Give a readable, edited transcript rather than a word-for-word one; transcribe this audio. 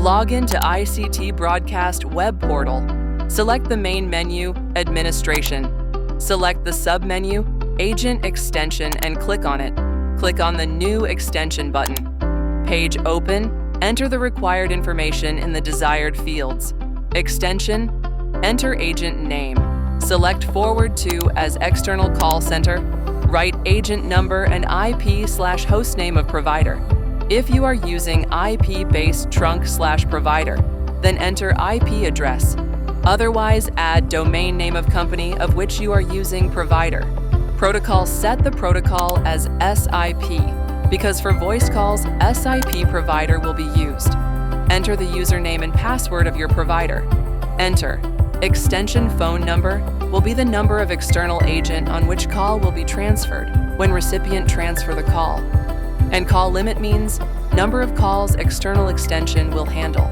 Log into ICTBroadcast web portal. Select the main menu, Administration. Select the submenu, Agent Extension, and click on it. Click on the New Extension button. Page open. Enter the required information in the desired fields. Extension. Enter agent name. Select Forward to as External Call Center. Write agent number and IP/hostname of provider. If you are using IP-based trunk/provider, then enter IP address. Otherwise, add domain name of company of which you are using provider. Protocol, set the protocol as SIP, because for voice calls, SIP provider will be used. Enter the username and password of your provider. Enter. Extension phone number will be the number of external agent on which call will be transferred when recipient transfer the call. And call limit means number of calls external extension will handle.